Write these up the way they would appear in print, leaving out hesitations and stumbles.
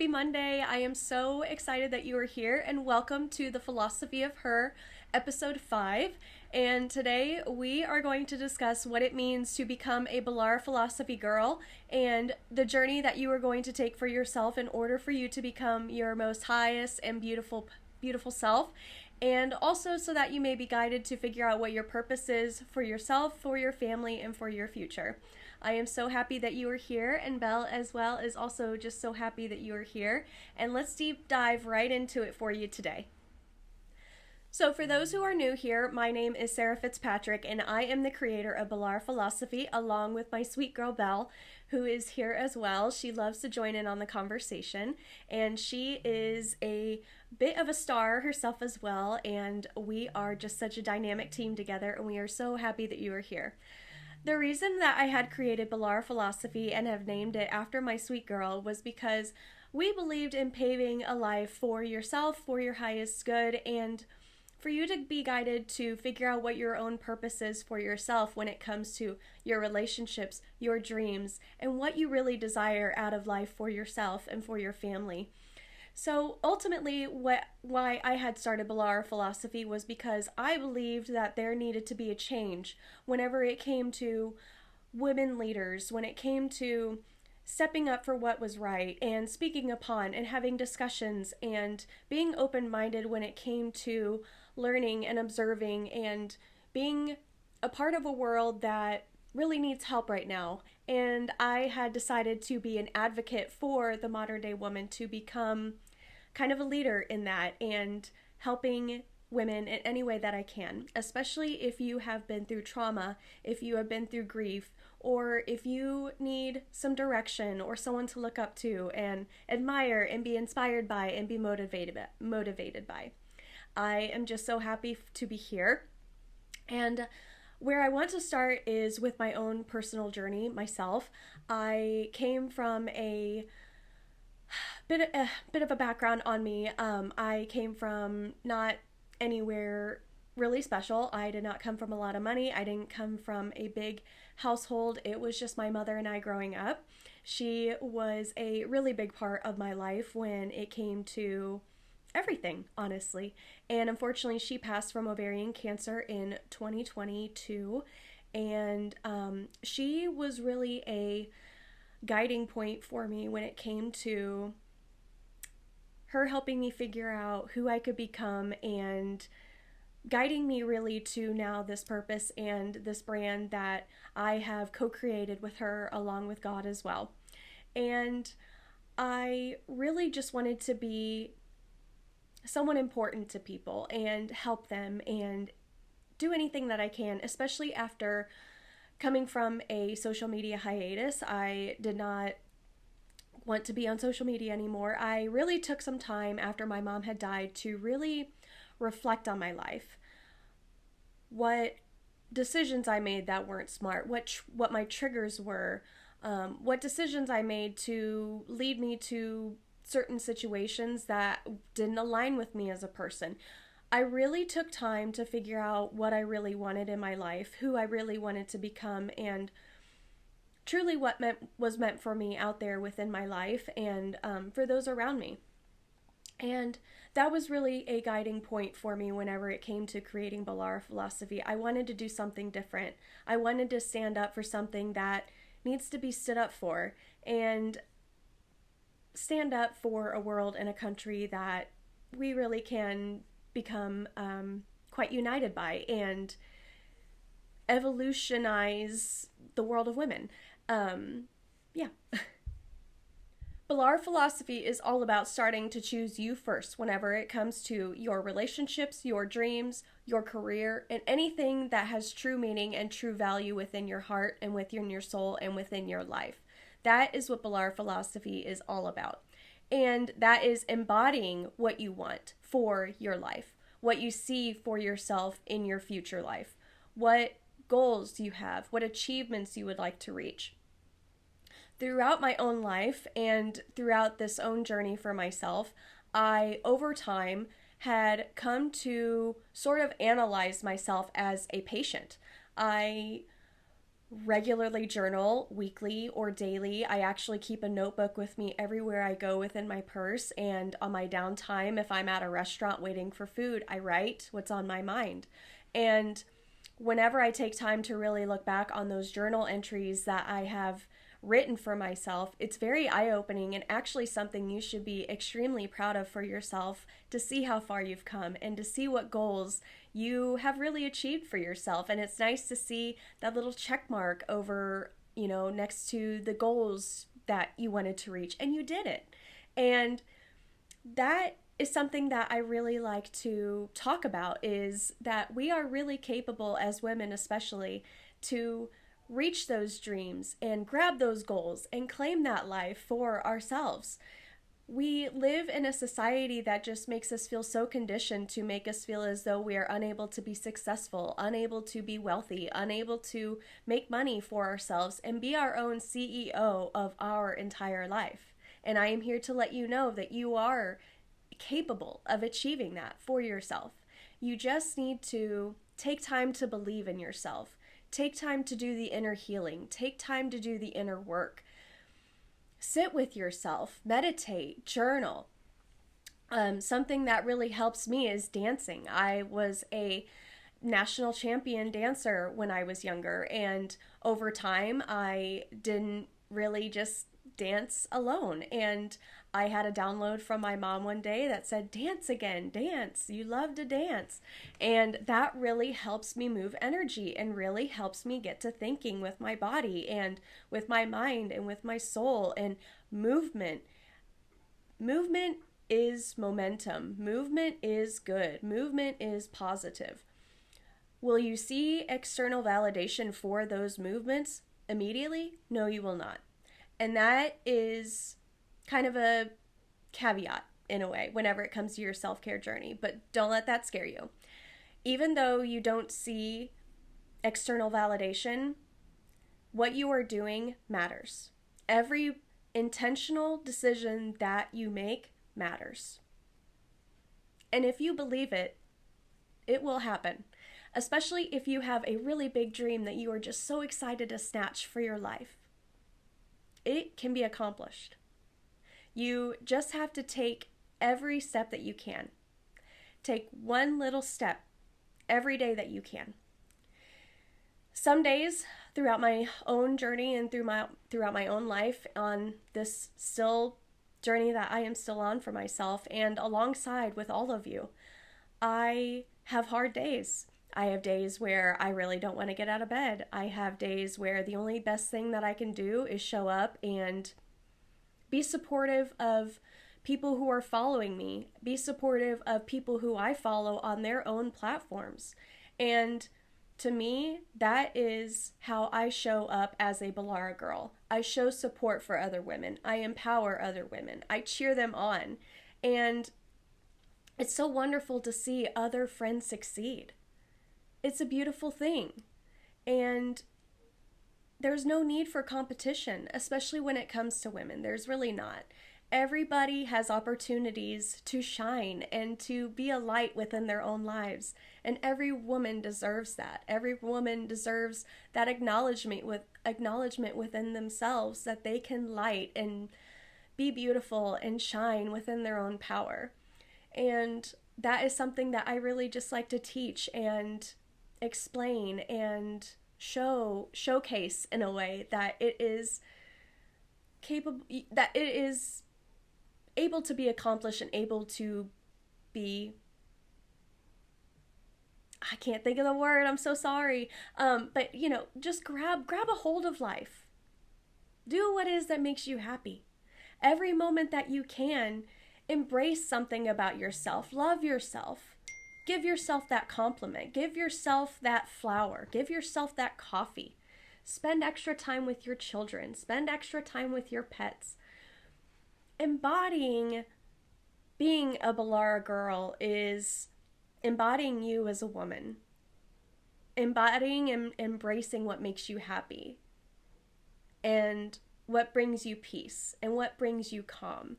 Happy Monday. I am so excited that you are here, and welcome to the Philosophy of Her, episode 5. And today we are going to discuss what it means to become a Bellara philosophy girl and the journey that you are going to take for yourself in order for you to become your most highest and beautiful self, and also so that you may be guided to figure out what your purpose is for yourself, for your family, and for your future. I am so happy that you are here, and Belle as well is also just so happy that you are here. And let's deep dive right into it for you today. So for those who are new here, my name is Sarah Fitzpatrick, and I am the creator of Bellara Philosophy, along with my sweet girl Belle, who is here as well. She loves to join in on the conversation, and she is a bit of a star herself as well, and we are just such a dynamic team together, and we are so happy that you are here. The reason that I had created Bellara Philosophy and have named it after my sweet girl was because we believed in paving a life for yourself, for your highest good, and for you to be guided to figure out what your own purpose is for yourself when it comes to your relationships, your dreams, and what you really desire out of life for yourself and for your family. So ultimately, why I had started Bellara Philosophy was because I believed that there needed to be a change whenever it came to women leaders, when it came to stepping up for what was right and speaking upon and having discussions and being open-minded when it came to learning and observing and being a part of a world that really needs help right now. And I had decided to be an advocate for the modern day woman to become kind of a leader in that and helping women in any way that I can, especially if you have been through trauma, if you have been through grief, or if you need some direction or someone to look up to and admire and be inspired by and be motivated by. I am just so happy to be here. And where I want to start is with my own personal journey myself. I came from a bit of a background on me. I came from not anywhere really special. I did not come from a lot of money. I didn't come from a big household. It was just my mother and I growing up. She was a really big part of my life when it came to everything, honestly. And unfortunately, she passed from ovarian cancer in 2022. And she was really a guiding point for me when it came to her helping me figure out who I could become and guiding me really to now this purpose and this brand that I have co-created with her along with God as well. And I really just wanted to be someone important to people and help them and do anything that I can, especially after coming from a social media hiatus. I did not want to be on social media anymore. I really took some time after my mom had died to really reflect on my life. What decisions I made that weren't smart, what my triggers were, what decisions I made to lead me to certain situations that didn't align with me as a person. I really took time to figure out what I really wanted in my life, who I really wanted to become, and truly what was meant for me out there within my life and for those around me. And that was really a guiding point for me whenever it came to creating Bellara Philosophy. I wanted to do something different. I wanted to stand up for something that needs to be stood up for, and stand up for a world and a country that we really can become quite united by and evolutionize the world of women. Yeah. Bellara Philosophy is all about starting to choose you first whenever it comes to your relationships, your dreams, your career, and anything that has true meaning and true value within your heart and within your soul and within your life. That is what Bellara Philosophy is all about. And that is embodying what you want for your life, what you see for yourself in your future life, what goals do you have, what achievements you would like to reach. Throughout my own life and throughout this own journey for myself, I, over time, had come to sort of analyze myself as a patient. I regularly journal weekly or daily. I actually keep a notebook with me everywhere I go within my purse, and on my downtime, if I'm at a restaurant waiting for food, I write what's on my mind. And whenever I take time to really look back on those journal entries that I have written for myself, it's very eye opening and actually something you should be extremely proud of for yourself, to see how far you've come and to see what goals you have really achieved for yourself. And it's nice to see that little check mark over, next to the goals that you wanted to reach, and you did it. And that is something that I really like to talk about, is that we are really capable as women, especially, to reach those dreams and grab those goals and claim that life for ourselves. We live in a society that just makes us feel so conditioned to make us feel as though we are unable to be successful, unable to be wealthy, unable to make money for ourselves and be our own CEO of our entire life. And I am here to let you know that you are capable of achieving that for yourself. You just need to take time to believe in yourself. Take time to do the inner healing. Take time to do the inner work. Sit with yourself, meditate, journal. Something that really helps me is dancing. I was a national champion dancer when I was younger, and over time I didn't really just dance alone. And I had a download from my mom one day that said, dance again, dance, you love to dance. And that really helps me move energy and really helps me get to thinking with my body and with my mind and with my soul. And movement is momentum. Movement is good. Movement is positive. Will you see external validation for those movements immediately? No, you will not. And that is kind of a caveat in a way whenever it comes to your self-care journey, but don't let that scare you. Even though you don't see external validation, what you are doing matters. Every intentional decision that you make matters. And if you believe it, it will happen. Especially if you have a really big dream that you are just so excited to snatch for your life. It can be accomplished. You just have to take every step that you can. Take one little step every day that you can. Some days throughout my own journey and throughout my own life, on this still journey that I am still on for myself and alongside with all of you, I have hard days. I have days where I really don't want to get out of bed. I have days where the only best thing that I can do is show up and be supportive of people who are following me. Be supportive of people who I follow on their own platforms. And to me, that is how I show up as a Bellara girl. I show support for other women. I empower other women. I cheer them on. And it's so wonderful to see other friends succeed. It's a beautiful thing. And there's no need for competition, especially when it comes to women. There's really not. Everybody has opportunities to shine and to be a light within their own lives. And every woman deserves that. Every woman deserves that acknowledgement within themselves, that they can light and be beautiful and shine within their own power. And that is something that I really just like to teach and explain and showcase in a way that it is capable, that it is able to be accomplished and able to be, I can't think of the word, I'm so sorry, but just grab a hold of life. Do what it is that makes you happy. Every moment that you can, embrace something about yourself. Love yourself. Give yourself that compliment. Give yourself that flower. Give yourself that coffee. Spend extra time with your children. Spend extra time with your pets. Embodying being a Bellara girl is embodying you as a woman. Embodying and embracing what makes you happy. And what brings you peace. And what brings you calm.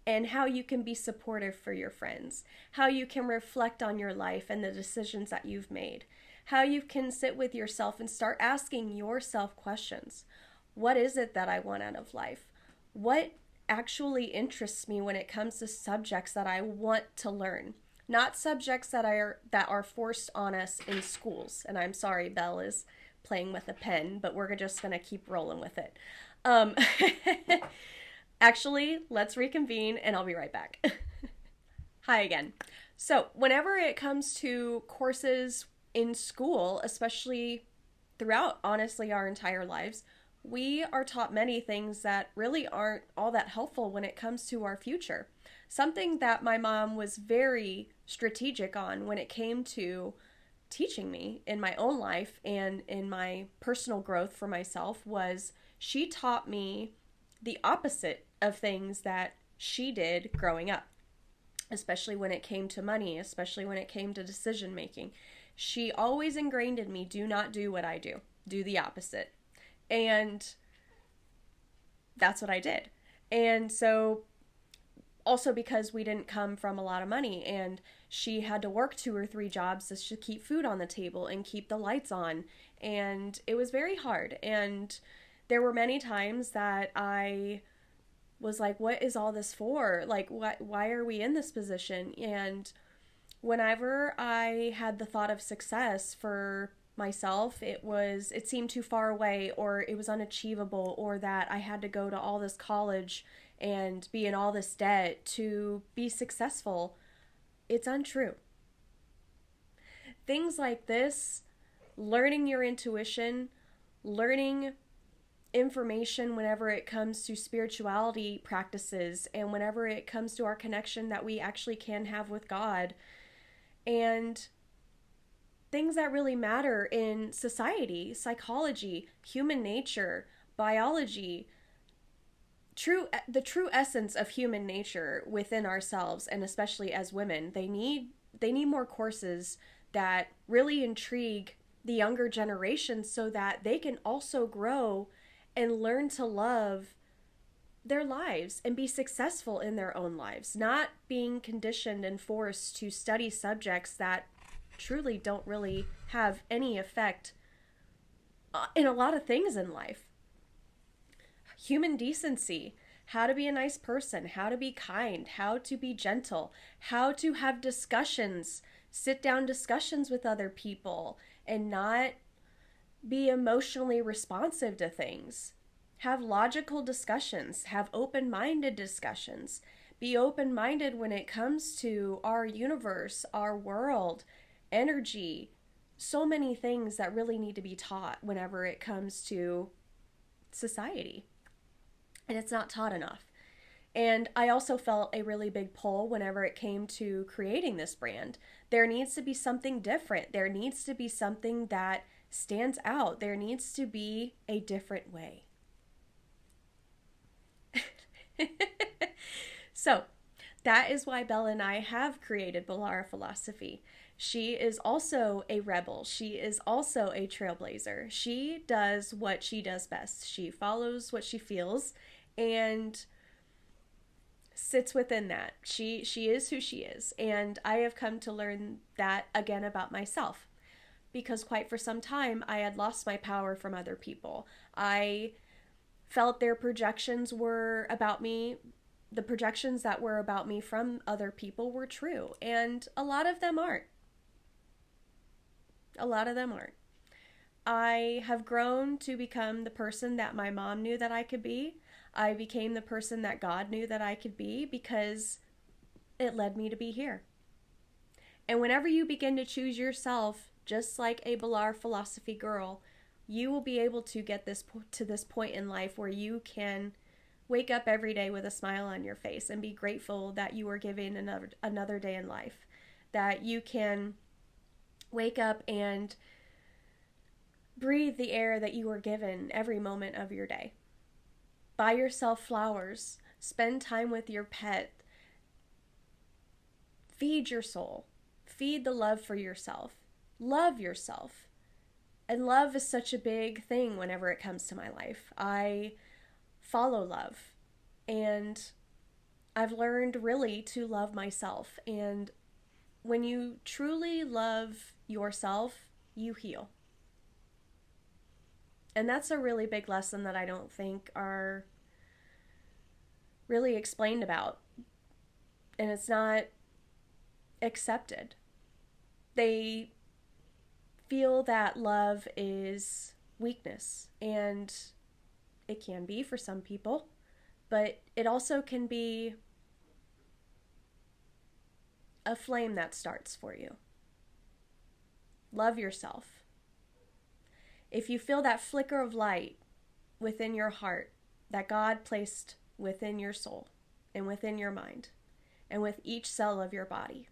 and how you can be supportive for your friends, how you can reflect on your life and the decisions that you've made, how you can sit with yourself and start asking yourself questions. What is it that I want out of life? What actually interests me when it comes to subjects that I want to learn? Not subjects that are forced on us in schools. And I'm sorry, Belle is playing with a pen, but we're just going to keep rolling with it. Um, Actually, let's reconvene and I'll be right back. Hi again. So, whenever it comes to courses in school, especially throughout, honestly, our entire lives, we are taught many things that really aren't all that helpful when it comes to our future. Something that my mom was very strategic on when it came to teaching me in my own life and in my personal growth for myself was she taught me the opposite of things that she did growing up, especially when it came to money, especially when it came to decision making. She always ingrained in me, do not do what I do the opposite. And that's what I did. And so, also because we didn't come from a lot of money, and she had to work 2 or 3 jobs just to keep food on the table and keep the lights on. And it was very hard. And there were many times that I was like, what is all this for? Like, why are we in this position? And whenever I had the thought of success for myself, it seemed too far away, or it was unachievable, or that I had to go to all this college and be in all this debt to be successful. It's untrue. Things like this, learning your intuition, learning information whenever it comes to spirituality practices, and whenever it comes to our connection that we actually can have with God, and things that really matter in society, psychology, human nature, biology, the true essence of human nature within ourselves, and especially as women, they need more courses that really intrigue the younger generation so that they can also grow and learn to love their lives and be successful in their own lives, not being conditioned and forced to study subjects that truly don't really have any effect in a lot of things in life. Human decency, how to be a nice person, how to be kind, how to be gentle, how to have discussions, sit down discussions with other people, and not be emotionally responsive to things. Have logical discussions, have open-minded discussions. Be open-minded when it comes to our universe, our world, energy. So many things that really need to be taught whenever it comes to society. And it's not taught enough. And I also felt a really big pull whenever it came to creating this brand. There needs to be something different. There needs to be something that stands out. There needs to be a different way. So, that is why Bella and I have created Bellara Philosophy. She is also a rebel. She is also a trailblazer. She does what she does best. She follows what she feels and sits within that. She is who she is. And I have come to learn that again about myself. Because quite for some time, I had lost my power from other people. I felt their projections were about me. The projections that were about me from other people were true. And a lot of them aren't. A lot of them aren't. I have grown to become the person that my mom knew that I could be. I became the person that God knew that I could be because it led me to be here. And whenever you begin to choose yourself, just like a Bellara Philosophy girl, you will be able to get to this point in life where you can wake up every day with a smile on your face and be grateful that you were given another day in life. That you can wake up and breathe the air that you were given every moment of your day. Buy yourself flowers. Spend time with your pet. Feed your soul. Feed the love for yourself. Love yourself. And love is such a big thing whenever it comes to my life. I follow love. And I've learned really to love myself. And when you truly love yourself, you heal. And that's a really big lesson that I don't think are really explained about. And it's not accepted. They feel that love is weakness, and it can be for some people, but it also can be a flame that starts for you. Love yourself. If you feel that flicker of light within your heart that God placed within your soul and within your mind and with each cell of your body,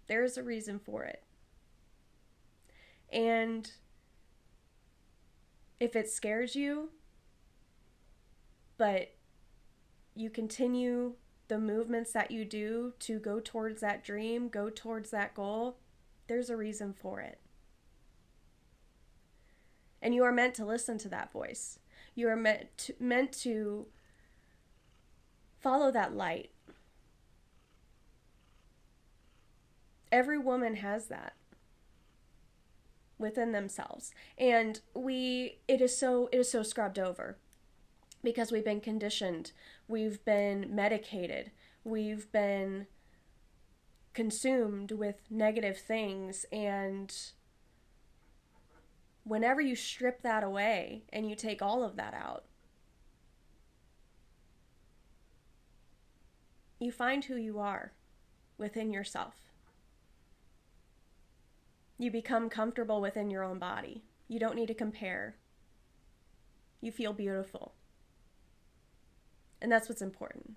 there is a reason for it. And if it scares you, but you continue the movements that you do to go towards that dream, go towards that goal, there's a reason for it. And you are meant to listen to that voice. You are meant to follow that light. Every woman has that within themselves. And it is so scrubbed over because we've been conditioned, we've been medicated, we've been consumed with negative things, and whenever you strip that away and you take all of that out, you find who you are within yourself. You become comfortable within your own body. You don't need to compare. You feel beautiful. And that's what's important.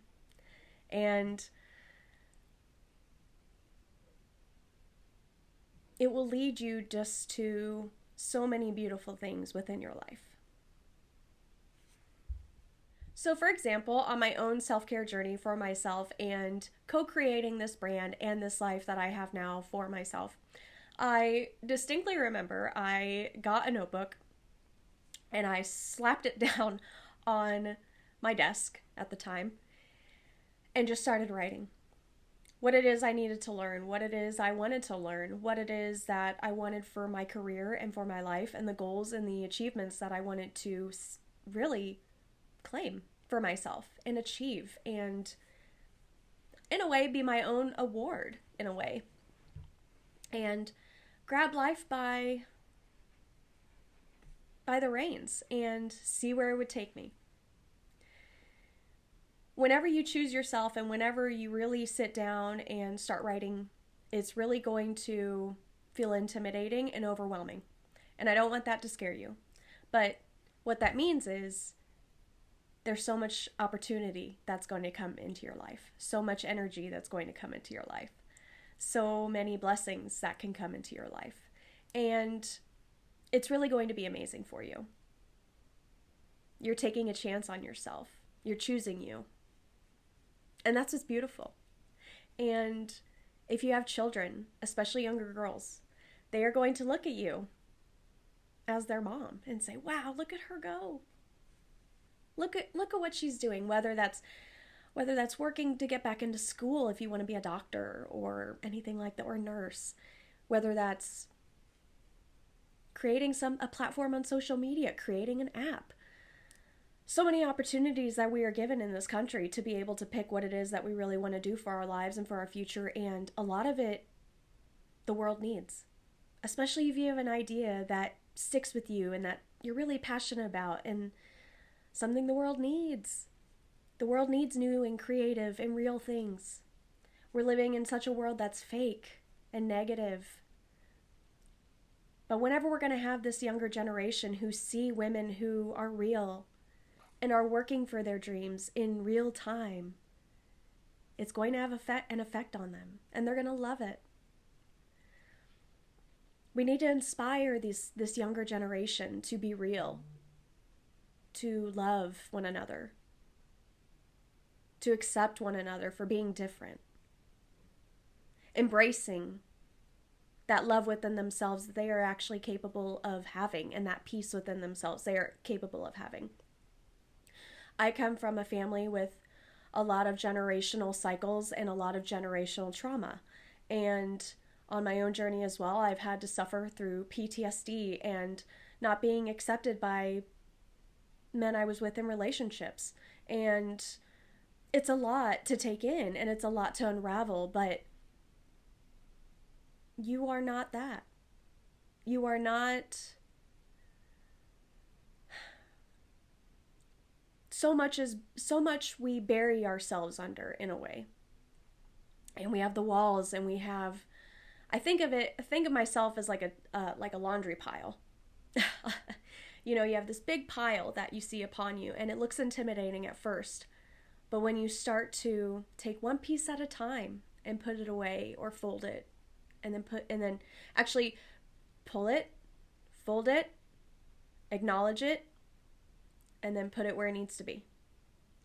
And it will lead you just to so many beautiful things within your life. So for example, on my own self-care journey for myself and co-creating this brand and this life that I have now for myself, I distinctly remember I got a notebook and I slapped it down on my desk at the time and just started writing what it is I needed to learn, what it is I wanted to learn, what it is that I wanted for my career and for my life, and the goals and the achievements that I wanted to really claim for myself and achieve, and in a way be my own award in a way, and grab life by the reins and see where it would take me. Whenever you choose yourself and whenever you really sit down and start writing, it's really going to feel intimidating and overwhelming. And I don't want that to scare you. But what that means is there's so much opportunity that's going to come into your life, so much energy that's going to come into your life, so many blessings that can come into your life. And it's really going to be amazing for you. You're taking a chance on yourself. You're choosing you. And that's what's beautiful. And if you have children, especially younger girls, they are going to look at you as their mom and say, wow, look at her go. Look at what she's doing, whether that's working to get back into school if you want to be a doctor or anything like that, or a nurse, whether that's creating a platform on social media, creating an app. So many opportunities that we are given in this country to be able to pick what it is that we really want to do for our lives and for our future, and a lot of it the world needs, especially if you have an idea that sticks with you and that you're really passionate about, and something the world needs. The world needs new and creative and real things. We're living in such a world that's fake and negative. But whenever we're going to have this younger generation who see women who are real and are working for their dreams in real time, it's going to have an effect on them, and they're going to love it. We need to inspire this younger generation to be real, to love one another, to accept one another for being different, embracing that love within themselves that they are actually capable of having, and that peace within themselves they are capable of having. I come from a family with a lot of generational cycles and a lot of generational trauma. And on my own journey as well, I've had to suffer through PTSD and not being accepted by men I was with in relationships. And it's a lot to take in and it's a lot to unravel, but you are not that. You are not. So much we bury ourselves under in a way. And we have the walls, and we have, I think of myself as like a laundry pile. You know, you have this big pile that you see upon you, and it looks intimidating at first. But when you start to take one piece at a time and put it away or fold it, and then actually pull it, fold it, acknowledge it, and then put it where it needs to be.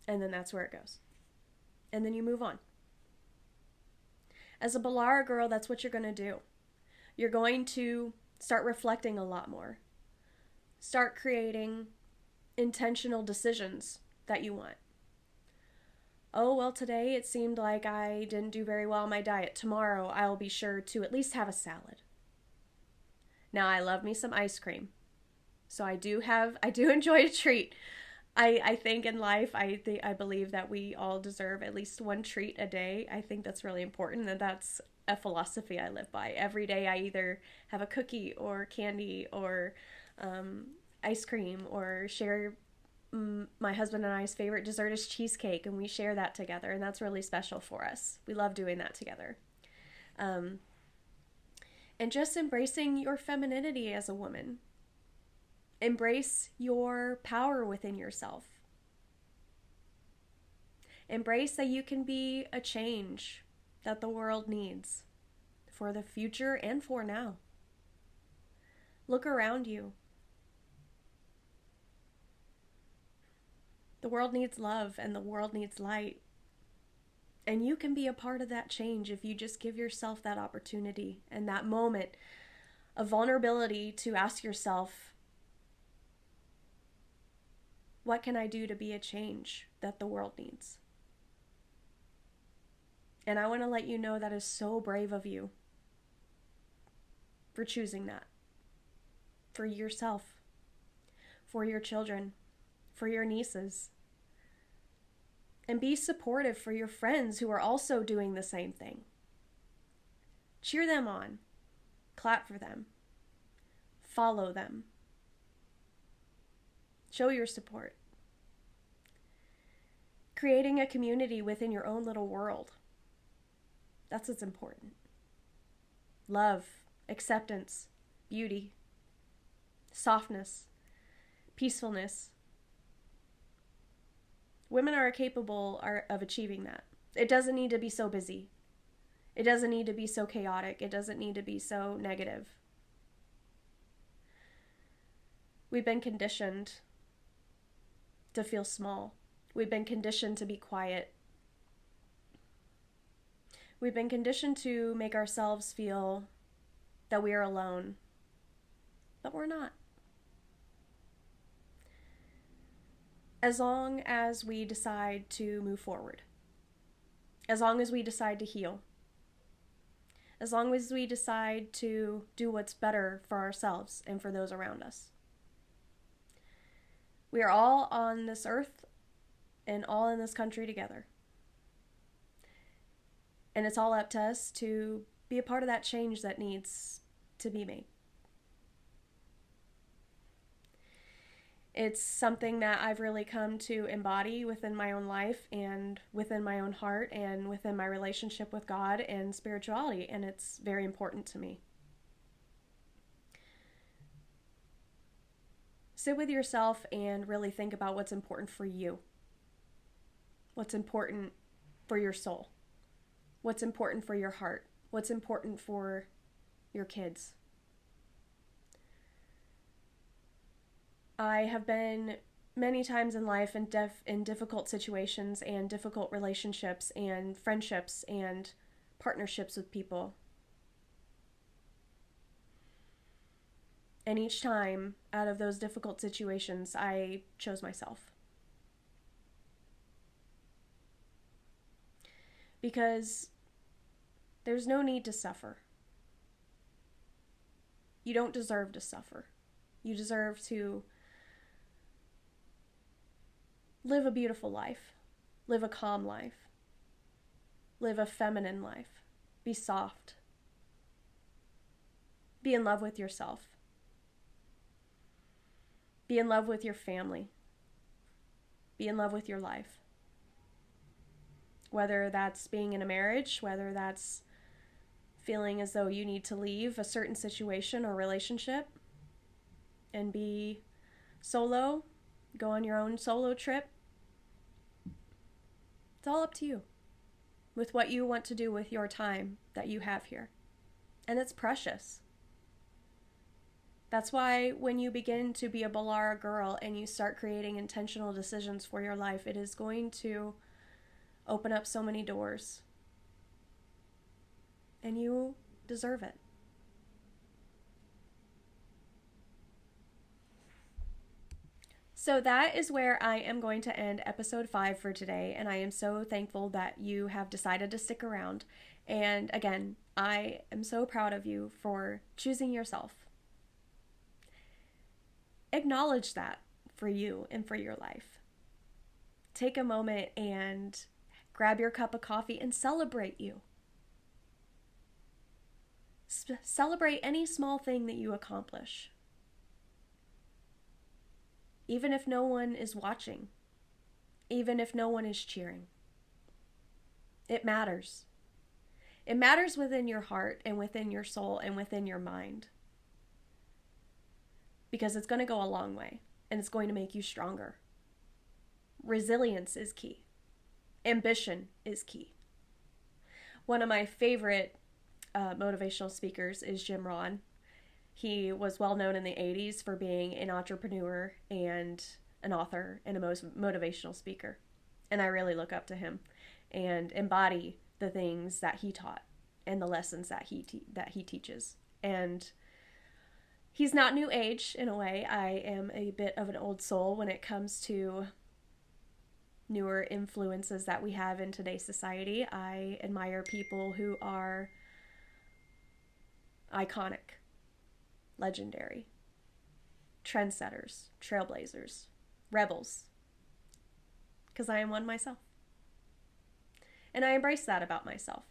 And then that's where it goes. And then you move on. As a Bellara girl, that's what you're going to do. You're going to start reflecting a lot more. Start creating intentional decisions that you want. Oh, well, today it seemed like I didn't do very well on my diet. Tomorrow I'll be sure to at least have a salad. Now, I love me some ice cream. So I do enjoy a treat. I think in life, I believe that we all deserve at least one treat a day. I think that's really important, and that's a philosophy I live by. Every day I either have a cookie or candy or ice cream, or share my husband and I's favorite dessert is cheesecake, and we share that together, and that's really special for us. We love doing that together. And just embracing your femininity as a woman. Embrace your power within yourself. Embrace that you can be a change that the world needs for the future and for now. Look around you. The world needs love and the world needs light. And you can be a part of that change if you just give yourself that opportunity and that moment of vulnerability to ask yourself, what can I do to be a change that the world needs? And I want to let you know that is so brave of you for choosing that. For yourself, for your children, for your nieces. And be supportive for your friends who are also doing the same thing. Cheer them on. Clap for them. Follow them. Show your support. Creating a community within your own little world. That's what's important. Love, acceptance, beauty, softness, peacefulness. Women are capable of achieving that. It doesn't need to be so busy. It doesn't need to be so chaotic. It doesn't need to be so negative. We've been conditioned to feel small. We've been conditioned to be quiet. We've been conditioned to make ourselves feel that we are alone, but we're not. As long as we decide to move forward, as long as we decide to heal, as long as we decide to do what's better for ourselves and for those around us. We are all on this earth and all in this country together. And it's all up to us to be a part of that change that needs to be made. It's something that I've really come to embody within my own life and within my own heart and within my relationship with God and spirituality, and it's very important to me. Sit with yourself and really think about what's important for you. What's important for your soul. What's important for your heart. What's important for your kids. I have been many times in life in difficult situations and difficult relationships and friendships and partnerships with people. And each time out of those difficult situations, I chose myself. because there's no need to suffer. You don't deserve to suffer. You deserve to live a beautiful life, live a calm life, live a feminine life, be soft, be in love with yourself, be in love with your family, be in love with your life. Whether that's being in a marriage, whether that's feeling as though you need to leave a certain situation or relationship and be solo, go on your own solo trip. It's all up to you with what you want to do with your time that you have here. And it's precious. That's why when you begin to be a Bellara girl and you start creating intentional decisions for your life, it is going to open up so many doors. And you deserve it. So that is where I am going to end episode 5 for today, and I am so thankful that you have decided to stick around. And again, I am so proud of you for choosing yourself. Acknowledge that for you and for your life. Take a moment and grab your cup of coffee and celebrate you. Celebrate any small thing that you accomplish. Even if no one is watching, even if no one is cheering. It matters. It matters within your heart and within your soul and within your mind. Because it's going to go a long way and it's going to make you stronger. Resilience is key. Ambition is key. One of my favorite motivational speakers is Jim Rohn. He was well known in the 80s for being an entrepreneur and an author and a motivational speaker. And I really look up to him and embody the things that he taught and the lessons that he teaches. And he's not new age in a way. I am a bit of an old soul when it comes to newer influences that we have in today's society. I admire people who are iconic, legendary, trendsetters, trailblazers, rebels, because I am one myself. And I embrace that about myself.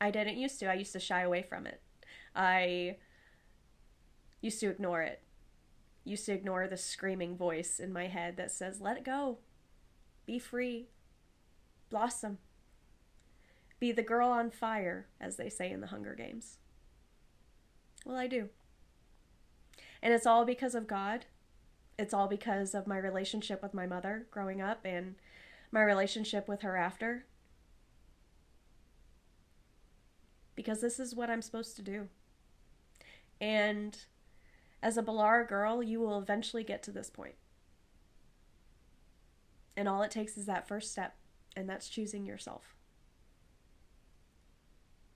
I didn't used to. I used to shy away from it. I used to ignore it. Used to ignore the screaming voice in my head that says, let it go. Be free. Blossom. Be the girl on fire, as they say in the Hunger Games. Well, I do. And it's all because of God. It's all because of my relationship with my mother growing up and my relationship with her after. Because this is what I'm supposed to do. And as a Bellara girl, you will eventually get to this point. And all it takes is that first step, and that's choosing yourself.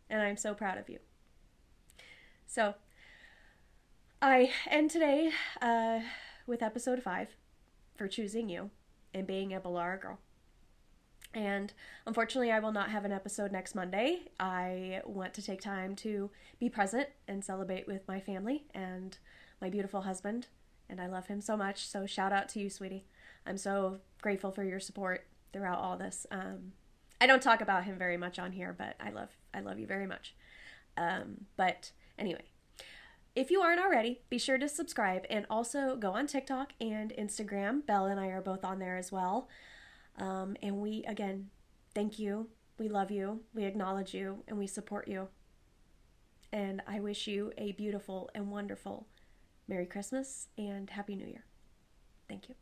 And I'm so proud of you. So, I end today with episode 5 for choosing you and being a Bellara girl. And unfortunately, I will not have an episode next Monday. I want to take time to be present and celebrate with my family and my beautiful husband. And I love him so much. So shout out to you, sweetie. I'm so grateful for your support throughout all this. I don't talk about him very much on here, but I love you very much. But anyway, if you aren't already, be sure to subscribe and also go on TikTok and Instagram. Belle and I are both on there as well. And we, again, thank you. We love you. We acknowledge you and we support you. And I wish you a beautiful and wonderful Merry Christmas and Happy New Year. Thank you.